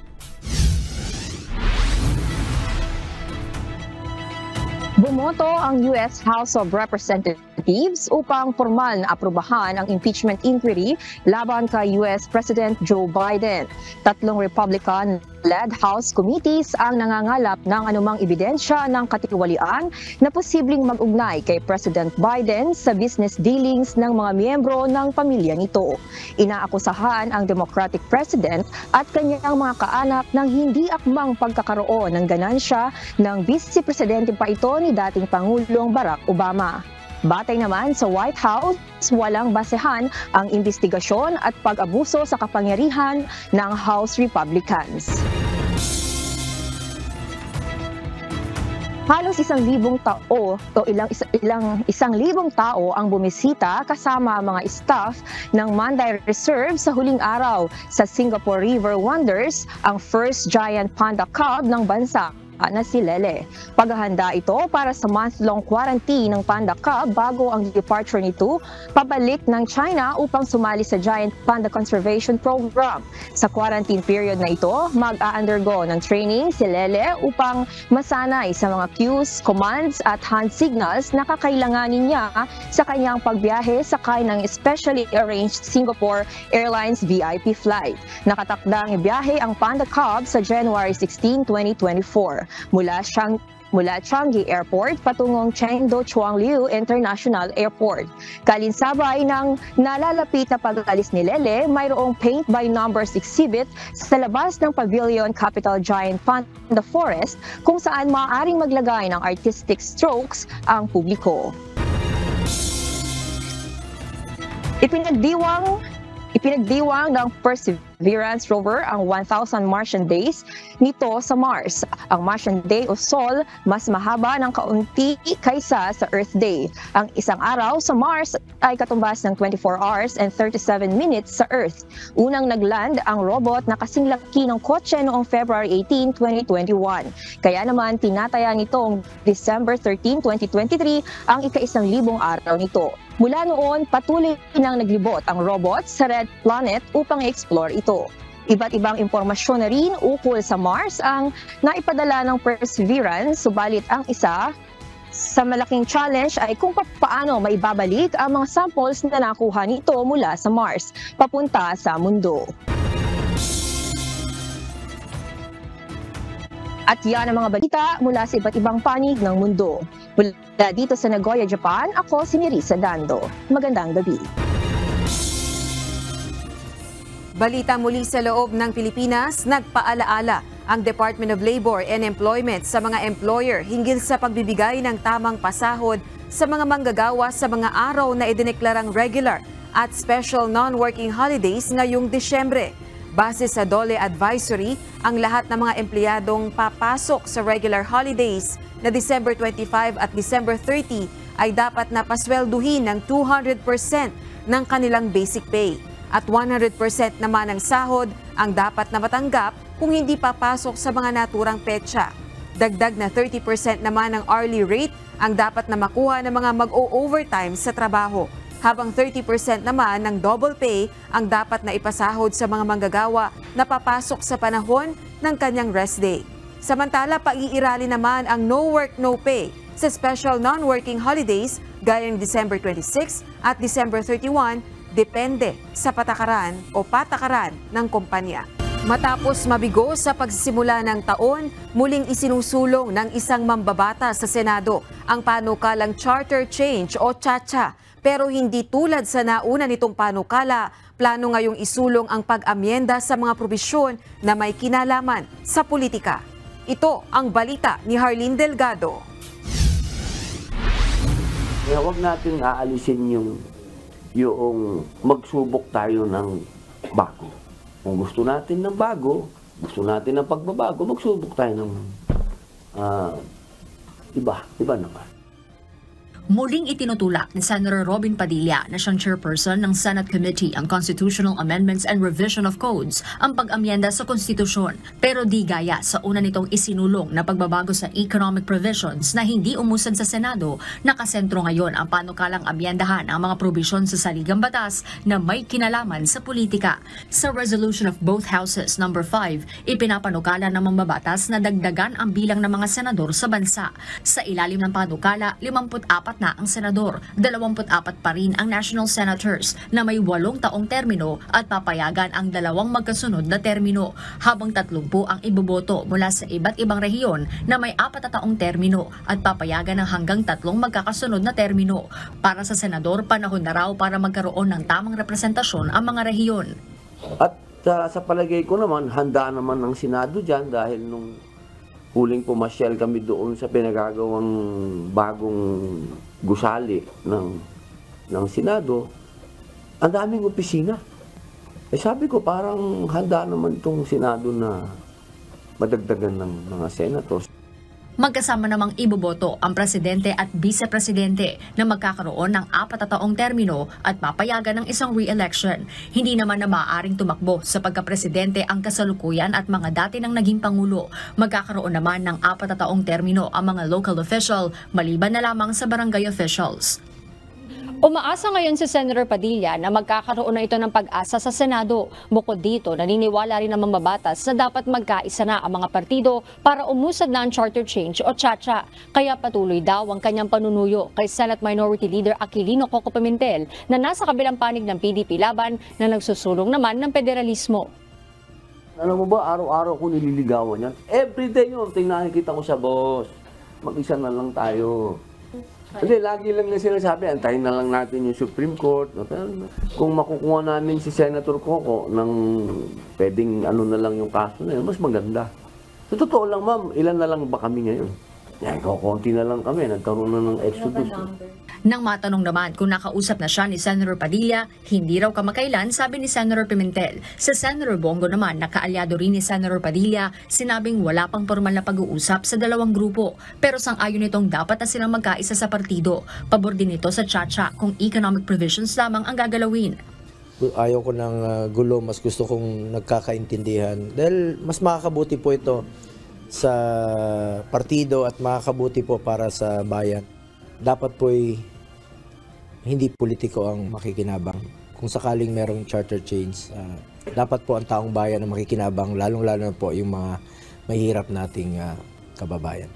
Bumoto ang US House of Representatives upang formal na aprubahan ang impeachment inquiry laban kay US President Joe Biden. 3 Republican Senate-led House committees ang nangangalap ng anumang ebidensya ng katiwalian na posibleng mag-ugnay kay President Biden sa business dealings ng mga miyembro ng pamilya nito. Inaakusahan ang Democratic President at kanyang mga kaanak ng hindi akmang pagkakaroon ng ganansya ng Vice Presidente pa ito ni dating Pangulong Barack Obama. Batay naman sa White House, walang basehan ang investigasyon at pag-abuso sa kapangyarihan ng House Republicans. Halos 1,000 tao o isang libong tao ang bumisita kasama ang mga staff ng Manday Reserve sa huling araw sa Singapore River Wonders, ang first giant panda cub ng bansa na si Lele. Paghahanda ito para sa month-long quarantine ng panda cub bago ang departure nito pabalik ng China upang sumali sa Giant Panda Conservation Program. Sa quarantine period na ito, mag-a-undergo ng training si Lele upang masanay sa mga cues, commands at hand signals na kakailanganin niya sa kanyang pagbiyahe sakay ng specially arranged Singapore Airlines VIP flight. Nakatakdang ibiyahe ang panda cub sa January 16, 2024. Mula Changi Airport patungong Chengdu Chuangliu International Airport. Kalinsabay ng nalalapit na pag-alis ni Lele, mayroong paint by numbers exhibit sa labas ng Pavilion Capital Giant Panda Forest kung saan maaaring maglagay ng artistic strokes ang publiko. Ipinagdiwang ng Perseverance rover ang 1,000 Martian days nito sa Mars. Ang Martian Day o Sol mas mahaba ng kaunti kaysa sa Earth Day. Ang isang araw sa Mars ay katumbas ng 24 hours and 37 minutes sa Earth. Unang nagland ang robot na kasing laki ng kotse noong February 18, 2021. Kaya naman tinataya nitong December 13, 2023 ang ika-1,000 araw nito. Mula noon, patuloy nang naglibot ang robot sa Red Planet upang i-explore ito. Iba't ibang impormasyon na rin ukol sa Mars ang naipadala ng Perseverance, subalit ang isa sa malaking challenge ay kung paano maibabalik ang mga samples na nakuha nito mula sa Mars papunta sa mundo. At yan ang mga balita mula sa iba't ibang panig ng mundo. Mula dito sa Nagoya, Japan, ako si Nerissa Dando. Magandang gabi. Balita muli sa loob ng Pilipinas, nagpaalaala ang Department of Labor and Employment sa mga employer hinggil sa pagbibigay ng tamang pasahod sa mga manggagawa sa mga araw na idineklarang regular at special non-working holidays ngayong Disyembre. Base sa DOLE Advisory, ang lahat ng mga empleyadong papasok sa regular holidays na December 25 at December 30 ay dapat na paswelduhin ng 200% ng kanilang basic pay. At 100% naman ng sahod ang dapat na matanggap kung hindi papasok sa mga naturang petsa. Dagdag na 30% naman ng hourly rate ang dapat na makuha ng mga mag-o-overtime sa trabaho. Habang 30% naman ng double pay ang dapat na ipasahod sa mga manggagawa na papasok sa panahon ng kanyang rest day. Samantala, pag-iirali naman ang no work, no pay sa special non-working holidays gayang December 26 at December 31, depende sa patakaran o patakaran ng kumpanya. Matapos mabigo sa pagsisimula ng taon, muling isinusulong ng isang mambabata sa Senado ang panukalang Charter Change o CHACHA. Pero hindi tulad sa nauna nitong panukala, plano ngayong isulong ang pag-amyenda sa mga probisyon na may kinalaman sa politika. Ito ang balita ni Harleen Delgado. Kaya huwag natin aalisin yung magsubok tayo ng bago. Kung gusto natin ng bago, gusto natin ng pagbabago, magsubok tayo ng iba naman. Muling itinutulak ni Senator Robin Padilla na siyang chairperson ng Senate Committee on Constitutional Amendments and Revision of Codes ang pag-amyenda sa konstitusyon, pero di gaya sa una nitong isinulong na pagbabago sa economic provisions na hindi umusad sa Senado. Nakasentro ngayon ang panukalang amyendahan ang mga probisyon sa saligang batas na may kinalaman sa politika. Sa resolution of both houses number 5, ipinapanukala ng mambabatas na dagdagan ang bilang ng mga senador sa bansa. Sa ilalim ng panukala, 54 na ang senador. 24 pa rin ang national senators na may 8 taong termino at papayagan ang 2 magkasunod na termino, habang 30 ang iboboto mula sa iba't ibang rehiyon na may 4 na taong termino at papayagan ng hanggang 3 magkakasunod na termino. Para sa senador, panahon na raw para magkaroon ng tamang representasyon ang mga rehiyon. At sa palagay ko naman, handa naman ng Senado dyan dahil nung huling pumasyal kami doon sa pinagagawang bagong gusali ng Senado, ang daming opisina. Sabi ko, parang handa naman itong Senado na madagdagan ng mga senators. Magkasama namang iboboto ang presidente at vice-presidente na magkakaroon ng 4 na taong termino at papayagan ng isang re-election. Hindi naman na maaaring tumakbo sa pagkapresidente ang kasalukuyan at mga dati nang naging pangulo. Magkakaroon naman ng 4 na taong termino ang mga local official, maliban na lamang sa barangay officials. Umaasa ngayon si Senator Padilla na magkakaroon na ito ng pag-asa sa Senado. Bukod dito, naniniwala rin ang mambabatas na dapat magkaisa na ang mga partido para umusad na ang charter change o CHA-CHA. Kaya patuloy daw ang kanyang panunuyo kay Senate Minority Leader Aquilino Coco Pimentel na nasa kabilang panig ng PDP laban na nagsusulong naman ng federalismo. Alam mo ba, araw-araw ko nililigawan yan. Everyday yun, nakikita ko sa boss. Mag-isa na lang tayo. Hindi, lagi lang nila sinasabi, antayin na lang natin yung Supreme Court. Kung makukuha namin si Senator Coco ng pwedeng ano na lang yung kaso na yun, mas maganda. Sa totoo lang, ma'am, ilan na lang ba kami ngayon? Yan, konti na lang kami, nagkaroon na ng exodus. Nang matanong naman kung nakausap na siya ni Senator Padilla, hindi raw kamakailan, sabi ni Senator Pimentel. Sa Senator Bongo naman, nakaalyado rin ni Senator Padilla, sinabing wala pang formal na pag-uusap sa dalawang grupo. Pero sang-ayon nitong dapat na silang magkaisa sa partido. Pabor din ito sa CHA-CHA kung economic provisions lamang ang gagalawin. Ayaw ko ng gulo, mas gusto kong nagkakaintindihan. Dahil mas makakabuti po ito sa partido at makakabuti po para sa bayan. Dapat po'y hindi politiko ang makikinabang. Kung sakaling merong charter change, dapat po ang taong bayan ang makikinabang, lalong-lalo na po yung mga mahirap nating kababayan.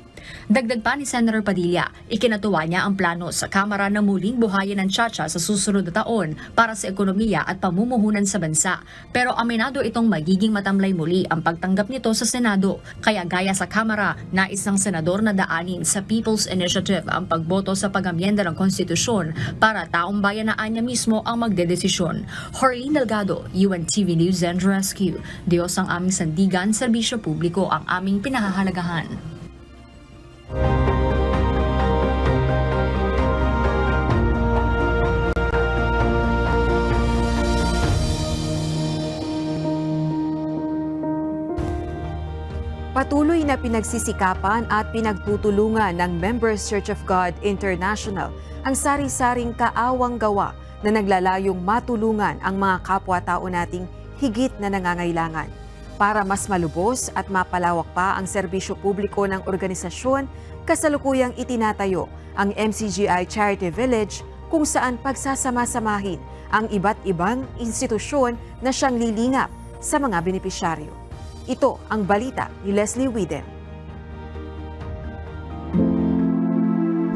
Dagdag pa ni Senator Padilla, ikinatuwa niya ang plano sa Kamara na muling buhayin ang CHA-CHA sa susunod na taon para sa ekonomiya at pamumuhunan sa bansa. Pero aminado itong magiging matamlay muli ang pagtanggap nito sa Senado. Kaya gaya sa Kamara, nais ng senador na daanin sa People's Initiative ang pagboto sa pag-amyenda ng konstitusyon para taong bayanaan niya mismo ang magdedesisyon. Jorlene Delgado, UNTV News and Rescue. Diyos ang aming sandigan, serbisyo publiko ang aming pinahahalagahan. Patuloy na pinagsisikapan at pinagtutulungan ng Members Church of God International ang sari-saring kaawang gawa na naglalayong matulungan ang mga kapwa-tao nating higit na nangangailangan. Para mas malubos at mapalawak pa ang serbisyo publiko ng organisasyon, kasalukuyang itinatayo ang MCGI Charity Village kung saan pagsasama-samahin ang iba't ibang institusyon na siyang lilingap sa mga benepisyaryo. Ito ang balita ni Leslie Widen.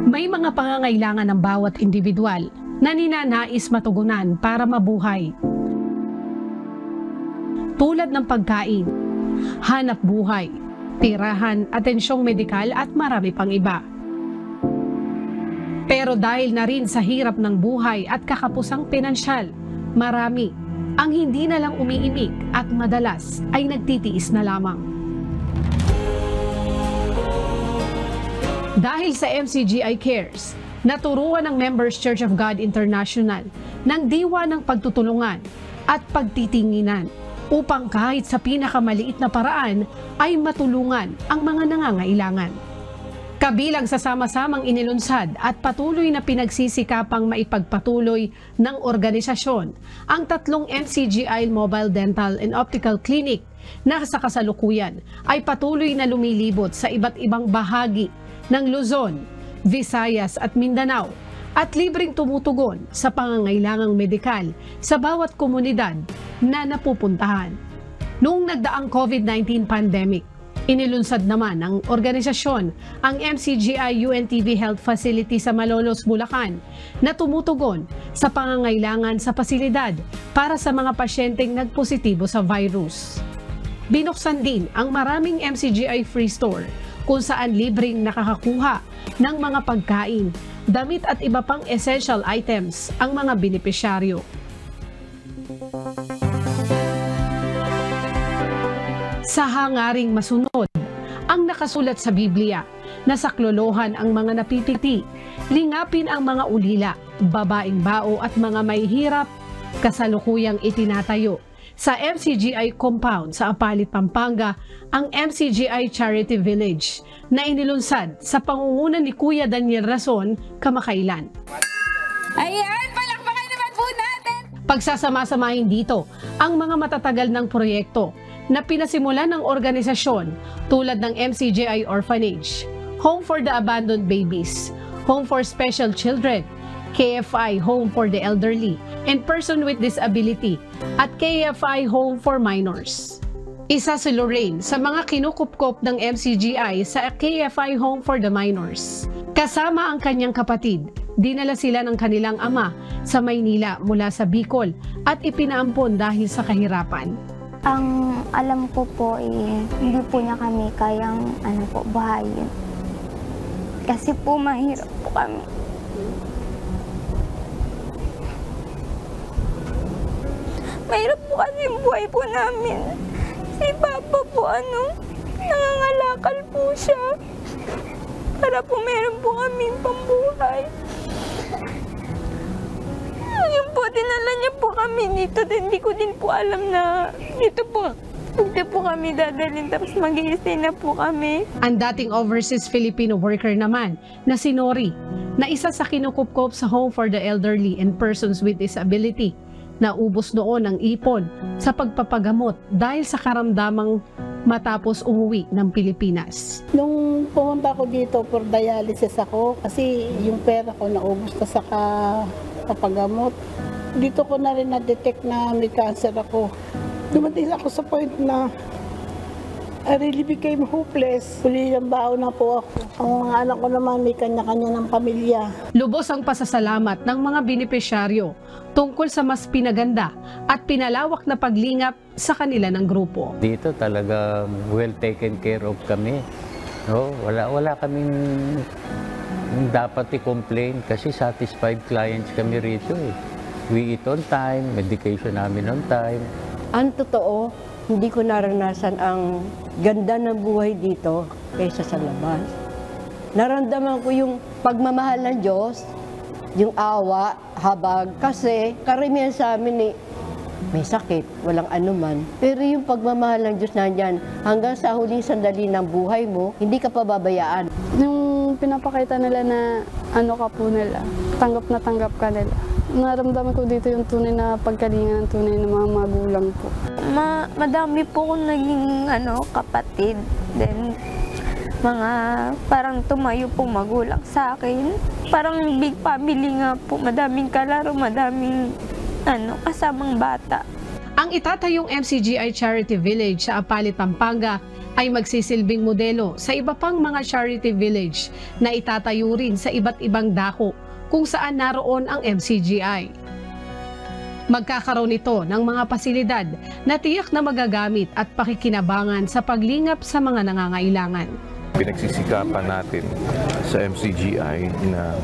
May mga pangangailangan ng bawat individual na ninanais matugunan para mabuhay. Tulad ng pagkain, hanap buhay, tirahan, atensyong medikal at marami pang iba. Pero dahil na rin sa hirap ng buhay at kakapusang pinansyal, marami ang hindi na lang umiimik at madalas ay nagtitiis na lamang. Dahil sa MCGI Cares, naturuan ng Members Church of God International ng diwa ng pagtutulungan at pagtitinginan upang kahit sa pinakamaliit na paraan ay matulungan ang mga nangangailangan. Kabilang sa sama-samang inilunsad at patuloy na pinagsisikapang maipagpatuloy ng organisasyon ang 3 MCGI Mobile Dental and Optical Clinic na sa kasalukuyan ay patuloy na lumilibot sa iba't ibang bahagi ng Luzon, Visayas at Mindanao at libreng tumutugon sa pangangailangang medikal sa bawat komunidad na napupuntahan. Noong nagdaang COVID-19 pandemic, Inilunsad naman ng organisasyon ang MCGI UNTV Health Facility sa Malolos, Bulacan na tumutugon sa pangangailangan sa pasilidad para sa mga pasyenteng nagpositibo sa virus. Binuksan din ang maraming MCGI Free Store kung saan libreng nakakakuha ng mga pagkain, damit at iba pang essential items ang mga benepisyaryo. Sa hangaring masunod ang nakasulat sa Biblia na saklolohan ang mga napipiti, lingapin ang mga ulila, babaeng bao at mga may hirap, kasalukuyang itinatayo sa MCGI compound sa Apalit, Pampanga ang MCGI Charity Village na inilunsad sa pangunguna ni Kuya Daniel Rason kamakailan. Ayan, palakpakan naman po natin! Pagsasama-samahin dito ang mga matatagal ng proyekto na pinasimulan ng organisasyon tulad ng MCGI Orphanage, Home for the Abandoned Babies, Home for Special Children, KFI Home for the Elderly and Person with Disability at KFI Home for Minors. Isa si Lorraine sa mga kinukupkop ng MCGI sa KFI Home for the Minors. Kasama ang kanyang kapatid, dinala sila ng kanilang ama sa Maynila mula sa Bicol at ipinaampon dahil sa kahirapan. Ang alam ko po hindi po niya kami kayang buhayin. Kasi po mahirap po kami. Mahirap po kasi yung buhay po namin. Si Papa po nangangalakal po siya. Para po meron po kaming pambuhay. Yung po, dinala niya po kami dito. Hindi ko din po alam na dito po kami dadalhin. Tapos mag-i-stay na po kami. Ang dating overseas Filipino worker naman na si Nori, na isa sa kinukupkop sa Home for the Elderly and Persons with Disability, na ubos noon ang ipon sa pagpapagamot dahil sa karamdamang matapos umuwi ng Pilipinas. Nung pumunta ko dito for dialysis ako, kasi yung pera ko naubos na sa papagamot. Dito ko na rin na-detect na may cancer ako. Dumating ako sa point na I really became hopeless. Kuliyang bao na po ako. Ang mga anak ko naman may kanya-kanya ng pamilya. Lubos ang pasasalamat ng mga benepisyaryo tungkol sa mas pinaganda at pinalawak na paglingap sa kanila ng grupo. Dito talaga well taken care of kami. No, wala kaming dapat i-complain kasi satisfied clients kami rito eh. We eat on time, medication namin on time. Ang totoo, hindi ko naranasan ang ganda ng buhay dito kaysa sa labas. Naramdaman ko yung pagmamahal ng Diyos, yung awa, habag, kasi karamihan sa amin may sakit, walang anuman. Pero yung pagmamahal ng Diyos nandyan, hanggang sa huling sandali ng buhay mo, hindi ka pababayaan. Yung pinapakita nila na ka po nila, tanggap ka nila. Naramdaman ko dito yung tunay na pagkalinga ng tunay ng mga magulang po. Madami po kong naging kapatid. Then, mga parang tumayo pong magulang sa akin. Parang big family nga po. Madaming kalaro, madaming kasamang bata. Ang itatayong MCGI Charity Village sa Apalit, Pampanga ay magsisilbing modelo sa iba pang mga charity village na itatayo rin sa iba't ibang dako kung saan naroon ang MCGI. Magkakaroon ito ng mga pasilidad na tiyak na magagamit at pakikinabangan sa paglingap sa mga nangangailangan. Pinagsisikapan natin sa MCGI na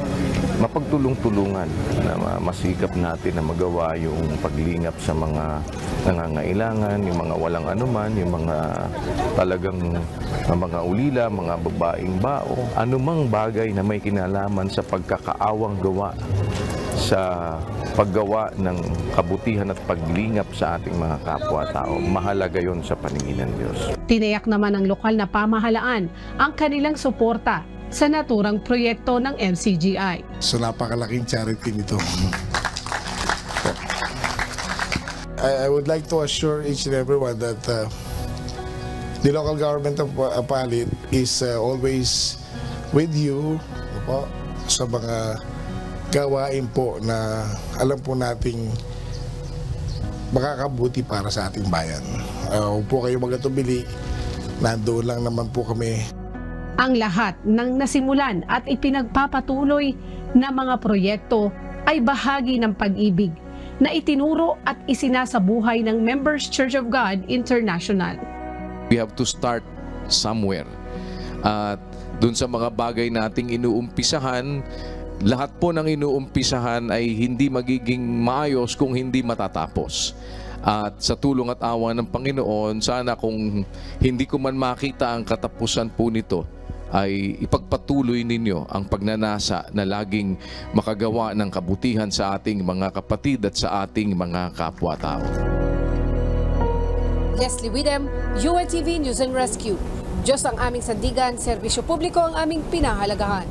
mapagtulong-tulungan, na masikap natin na magawa yung paglingap sa mga nangangailangan, yung mga walang anuman, yung mga talagang mga ulila, mga babaeng bao, anumang bagay na may kinalaman sa pagkakaawang gawa sa paggawa ng kabutihan at paglingap sa ating mga kapwa-tao. Mahalaga yon sa paningin ng Diyos. Tinayak naman ng lokal na pamahalaan ang kanilang suporta sa naturang proyekto ng MCGI. So napakalaking charity nito. I would like to assure each and everyone that the local government of Apalit is always with you sa mga gawain po na alam po nating makakabuti para sa ating bayan. Huwag po kayo magatubili nandoon lang naman po kami. Ang lahat ng nasimulan at ipinagpapatuloy na mga proyekto ay bahagi ng pag-ibig na itinuro at isinasabuhay ng Members Church of God International. We have to start somewhere. At dun sa mga bagay nating inuumpisahan, lahat po ng inuumpisahan ay hindi magiging maayos kung hindi matatapos. At sa tulong at awa ng Panginoon, sana kung hindi ko man makita ang katapusan po nito, ay ipagpatuloy ninyo ang pagnanasa na laging makagawa ng kabutihan sa ating mga kapatid at sa ating mga kapwa-tao. Leslie Widem, UNTV News and Rescue. Diyos ang aming sandigan, serbisyo publiko ang aming pinahalagahan.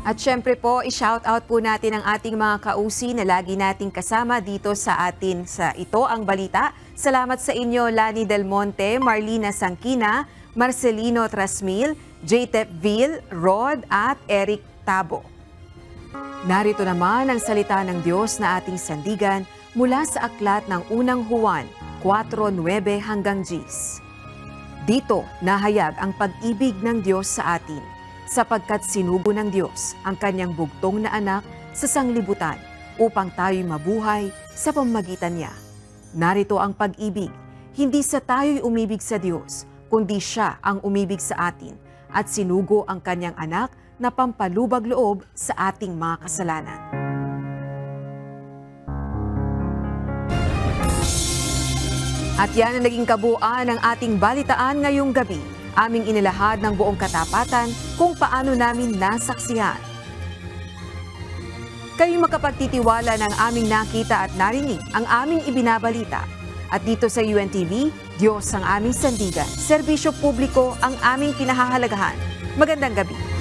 At syempre po, i-shoutout po natin ang ating mga kausi na lagi nating kasama dito sa atin sa Ito Ang Balita. Salamat sa inyo, Lani Del Monte, Marlina Sangkina, Marcelino Trasmil, J-Tep Vil, Rod at Eric Tabo. Narito naman ang salita ng Diyos na ating sandigan mula sa aklat ng unang Juan 4:9 hanggang 10. Dito nahayag ang pag-ibig ng Diyos sa atin, sapagkat sinugo ng Diyos ang kanyang bugtong na anak sa sanglibutan upang tayo'y mabuhay sa pamamagitan niya. Narito ang pag-ibig, hindi sa tayo'y umibig sa Diyos, kundi siya ang umibig sa atin at sinugo ang kanyang anak na pampalubag loob sa ating mga kasalanan. At yan ang naging kabuuan ng ating balitaan ngayong gabi. Aming inilahad ng buong katapatan kung paano namin nasaksihan. Kayo makapagtitiwala ng aming nakita at narinig ang aming ibinabalita. At dito sa UNTV, Diyos ang aming sandigan, serbisyo publiko ang aming pinahahalagahan. Magandang gabi.